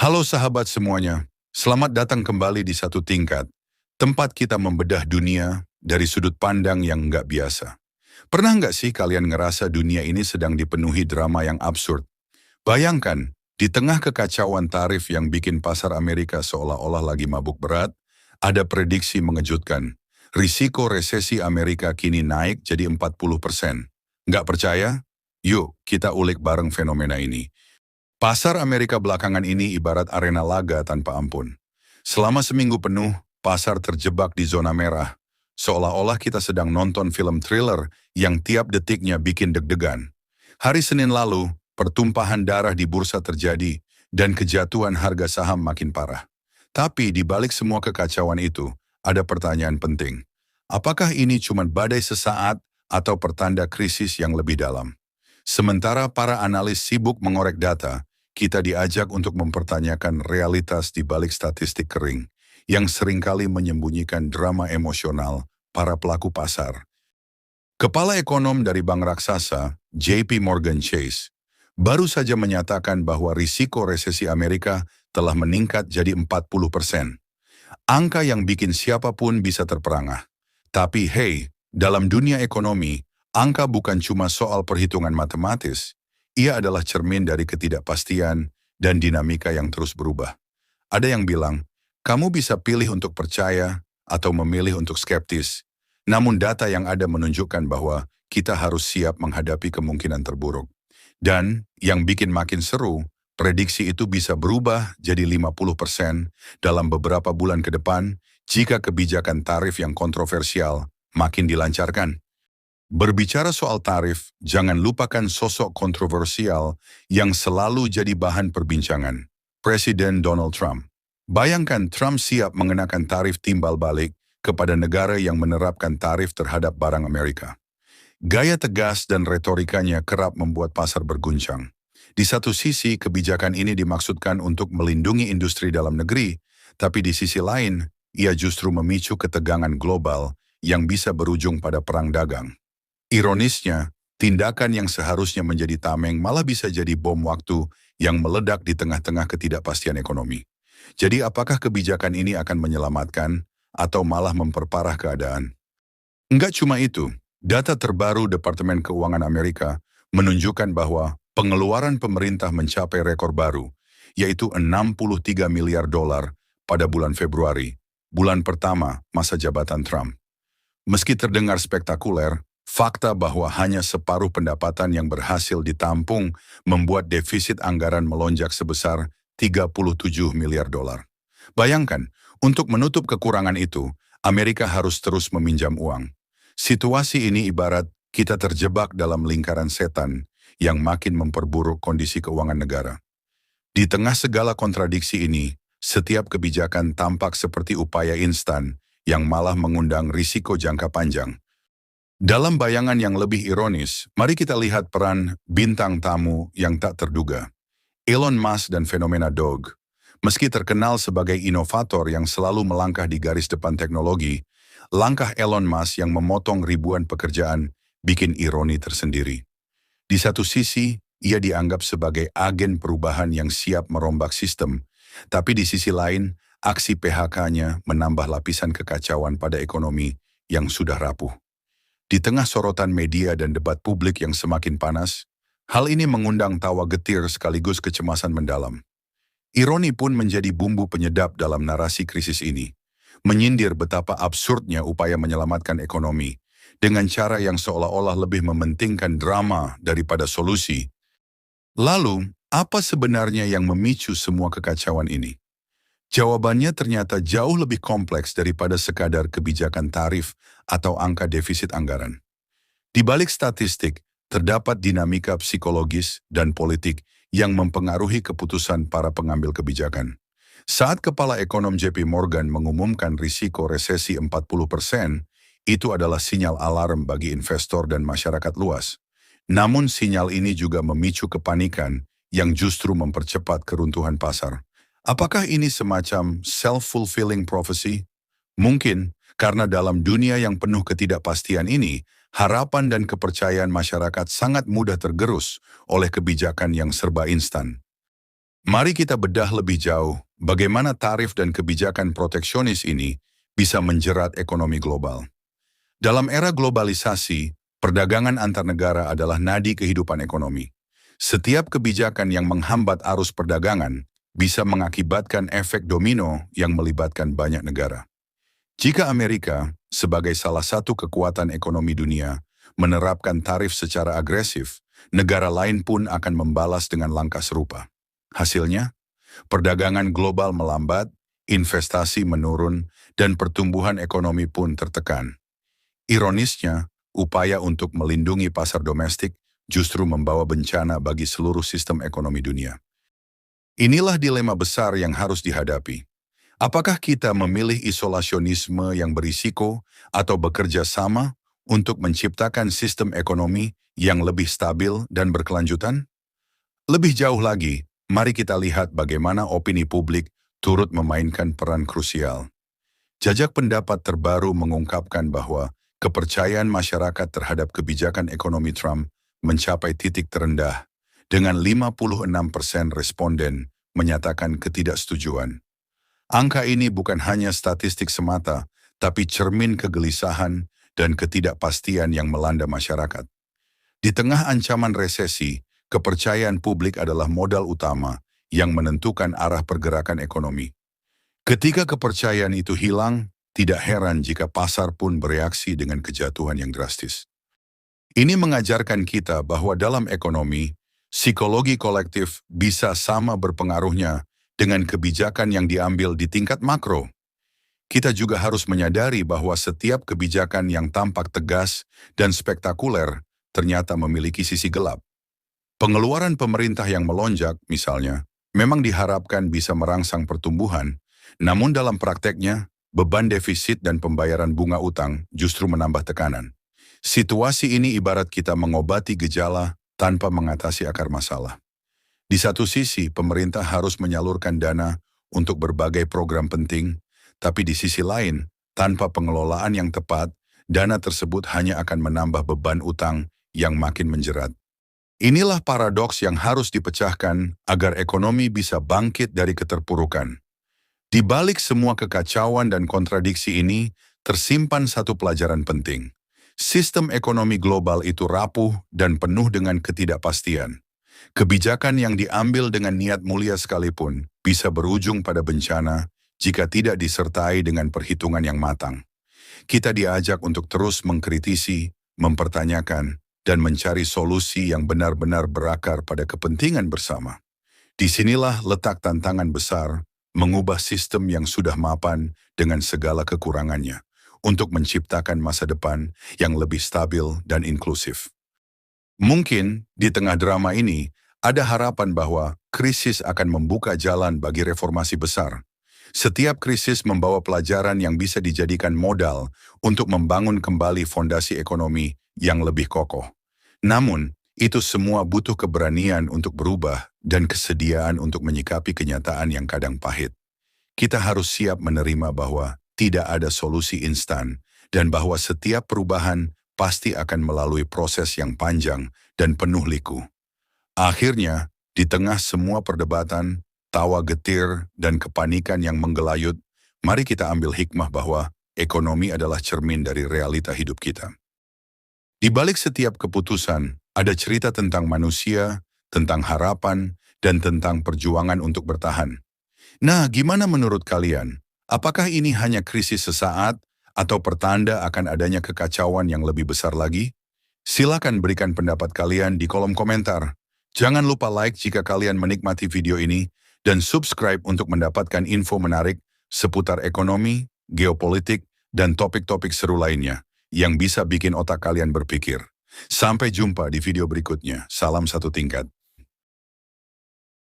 Halo sahabat semuanya, selamat datang kembali di Satu Tingkat, tempat kita membedah dunia dari sudut pandang yang nggak biasa. Pernah nggak sih kalian ngerasa dunia ini sedang dipenuhi drama yang absurd? Bayangkan, di tengah kekacauan tarif yang bikin pasar Amerika seolah-olah lagi mabuk berat, ada prediksi mengejutkan. Risiko resesi Amerika kini naik jadi 40%. Nggak percaya? Yuk, kita ulik bareng fenomena ini. Pasar Amerika belakangan ini ibarat arena laga tanpa ampun. Selama seminggu penuh, pasar terjebak di zona merah. Seolah-olah kita sedang nonton film thriller yang tiap detiknya bikin deg-degan. Hari Senin lalu, pertumpahan darah di bursa terjadi dan kejatuhan harga saham makin parah. Tapi di balik semua kekacauan itu, ada pertanyaan penting. Apakah ini cuma badai sesaat atau pertanda krisis yang lebih dalam? Sementara para analis sibuk mengorek data, kita diajak untuk mempertanyakan realitas di balik statistik kering yang seringkali menyembunyikan drama emosional para pelaku pasar. Kepala ekonom dari bank raksasa, JP Morgan Chase, baru saja menyatakan bahwa risiko resesi Amerika telah meningkat jadi 40%. Angka yang bikin siapapun bisa terperangah. Tapi hey, dalam dunia ekonomi, angka bukan cuma soal perhitungan matematis, ia adalah cermin dari ketidakpastian dan dinamika yang terus berubah. Ada yang bilang, kamu bisa pilih untuk percaya atau memilih untuk skeptis. Namun data yang ada menunjukkan bahwa kita harus siap menghadapi kemungkinan terburuk. Dan yang bikin makin seru, prediksi itu bisa berubah jadi 50% dalam beberapa bulan ke depan jika kebijakan tarif yang kontroversial makin dilancarkan. Berbicara soal tarif, jangan lupakan sosok kontroversial yang selalu jadi bahan perbincangan, Presiden Donald Trump. Bayangkan Trump siap mengenakan tarif timbal balik kepada negara yang menerapkan tarif terhadap barang Amerika. Gaya tegas dan retorikanya kerap membuat pasar berguncang. Di satu sisi, kebijakan ini dimaksudkan untuk melindungi industri dalam negeri, tapi di sisi lain, ia justru memicu ketegangan global yang bisa berujung pada perang dagang. Ironisnya, tindakan yang seharusnya menjadi tameng malah bisa jadi bom waktu yang meledak di tengah-tengah ketidakpastian ekonomi. Jadi apakah kebijakan ini akan menyelamatkan atau malah memperparah keadaan? Enggak cuma itu, data terbaru Departemen Keuangan Amerika menunjukkan bahwa pengeluaran pemerintah mencapai rekor baru, yaitu 63 miliar dolar pada bulan Februari, bulan pertama masa jabatan Trump. Meski terdengar spektakuler, fakta bahwa hanya separuh pendapatan yang berhasil ditampung membuat defisit anggaran melonjak sebesar 37 miliar dolar. Bayangkan, untuk menutup kekurangan itu, Amerika harus terus meminjam uang. Situasi ini ibarat kita terjebak dalam lingkaran setan yang makin memperburuk kondisi keuangan negara. Di tengah segala kontradiksi ini, setiap kebijakan tampak seperti upaya instan yang malah mengundang risiko jangka panjang. Dalam bayangan yang lebih ironis, mari kita lihat peran bintang tamu yang tak terduga. Elon Musk dan fenomena Dog. Meski terkenal sebagai inovator yang selalu melangkah di garis depan teknologi, langkah Elon Musk yang memotong ribuan pekerjaan bikin ironi tersendiri. Di satu sisi, ia dianggap sebagai agen perubahan yang siap merombak sistem, tapi di sisi lain, aksi PHK-nya menambah lapisan kekacauan pada ekonomi yang sudah rapuh. Di tengah sorotan media dan debat publik yang semakin panas, hal ini mengundang tawa getir sekaligus kecemasan mendalam. Ironi pun menjadi bumbu penyedap dalam narasi krisis ini, menyindir betapa absurdnya upaya menyelamatkan ekonomi, dengan cara yang seolah-olah lebih mementingkan drama daripada solusi. Lalu, apa sebenarnya yang memicu semua kekacauan ini? Jawabannya ternyata jauh lebih kompleks daripada sekadar kebijakan tarif atau angka defisit anggaran. Di balik statistik, terdapat dinamika psikologis dan politik yang mempengaruhi keputusan para pengambil kebijakan. Saat Kepala Ekonom JP Morgan mengumumkan risiko resesi 40%, itu adalah sinyal alarm bagi investor dan masyarakat luas. Namun sinyal ini juga memicu kepanikan yang justru mempercepat keruntuhan pasar. Apakah ini semacam self-fulfilling prophecy? Mungkin, karena dalam dunia yang penuh ketidakpastian ini, harapan dan kepercayaan masyarakat sangat mudah tergerus oleh kebijakan yang serba instan. Mari kita bedah lebih jauh bagaimana tarif dan kebijakan proteksionis ini bisa menjerat ekonomi global. Dalam era globalisasi, perdagangan antar negara adalah nadi kehidupan ekonomi. Setiap kebijakan yang menghambat arus perdagangan bisa mengakibatkan efek domino yang melibatkan banyak negara. Jika Amerika, sebagai salah satu kekuatan ekonomi dunia, menerapkan tarif secara agresif, negara lain pun akan membalas dengan langkah serupa. Hasilnya, perdagangan global melambat, investasi menurun, dan pertumbuhan ekonomi pun tertekan. Ironisnya, upaya untuk melindungi pasar domestik justru membawa bencana bagi seluruh sistem ekonomi dunia. Inilah dilema besar yang harus dihadapi. Apakah kita memilih isolasionisme yang berisiko atau bekerja sama untuk menciptakan sistem ekonomi yang lebih stabil dan berkelanjutan? Lebih jauh lagi, mari kita lihat bagaimana opini publik turut memainkan peran krusial. Jajak pendapat terbaru mengungkapkan bahwa kepercayaan masyarakat terhadap kebijakan ekonomi Trump mencapai titik terendah, dengan 56% responden menyatakan ketidaksetujuan. Angka ini bukan hanya statistik semata, tapi cermin kegelisahan dan ketidakpastian yang melanda masyarakat. Di tengah ancaman resesi, kepercayaan publik adalah modal utama yang menentukan arah pergerakan ekonomi. Ketika kepercayaan itu hilang, tidak heran jika pasar pun bereaksi dengan kejatuhan yang drastis. Ini mengajarkan kita bahwa dalam ekonomi, psikologi kolektif bisa sama berpengaruhnya dengan kebijakan yang diambil di tingkat makro. Kita juga harus menyadari bahwa setiap kebijakan yang tampak tegas dan spektakuler ternyata memiliki sisi gelap. Pengeluaran pemerintah yang melonjak, misalnya, memang diharapkan bisa merangsang pertumbuhan, namun dalam prakteknya, beban defisit dan pembayaran bunga utang justru menambah tekanan. Situasi ini ibarat kita mengobati gejala tanpa mengatasi akar masalah. Di satu sisi, pemerintah harus menyalurkan dana untuk berbagai program penting, tapi di sisi lain, tanpa pengelolaan yang tepat, dana tersebut hanya akan menambah beban utang yang makin menjerat. Inilah paradoks yang harus dipecahkan agar ekonomi bisa bangkit dari keterpurukan. Di balik semua kekacauan dan kontradiksi ini, tersimpan satu pelajaran penting. Sistem ekonomi global itu rapuh dan penuh dengan ketidakpastian. Kebijakan yang diambil dengan niat mulia sekalipun bisa berujung pada bencana jika tidak disertai dengan perhitungan yang matang. Kita diajak untuk terus mengkritisi, mempertanyakan, dan mencari solusi yang benar-benar berakar pada kepentingan bersama. Disinilah letak tantangan besar, mengubah sistem yang sudah mapan dengan segala kekurangannya, untuk menciptakan masa depan yang lebih stabil dan inklusif. Mungkin di tengah drama ini, ada harapan bahwa krisis akan membuka jalan bagi reformasi besar. Setiap krisis membawa pelajaran yang bisa dijadikan modal untuk membangun kembali fondasi ekonomi yang lebih kokoh. Namun, itu semua butuh keberanian untuk berubah dan kesediaan untuk menyikapi kenyataan yang kadang pahit. Kita harus siap menerima bahwa tidak ada solusi instan dan bahwa setiap perubahan pasti akan melalui proses yang panjang dan penuh liku. Akhirnya, di tengah semua perdebatan, tawa getir, dan kepanikan yang menggelayut, mari kita ambil hikmah bahwa ekonomi adalah cermin dari realita hidup kita. Di balik setiap keputusan, ada cerita tentang manusia, tentang harapan, dan tentang perjuangan untuk bertahan. Nah, gimana menurut kalian? Apakah ini hanya krisis sesaat atau pertanda akan adanya kekacauan yang lebih besar lagi? Silakan berikan pendapat kalian di kolom komentar. Jangan lupa like jika kalian menikmati video ini dan subscribe untuk mendapatkan info menarik seputar ekonomi, geopolitik, dan topik-topik seru lainnya yang bisa bikin otak kalian berpikir. Sampai jumpa di video berikutnya. Salam satu tingkat.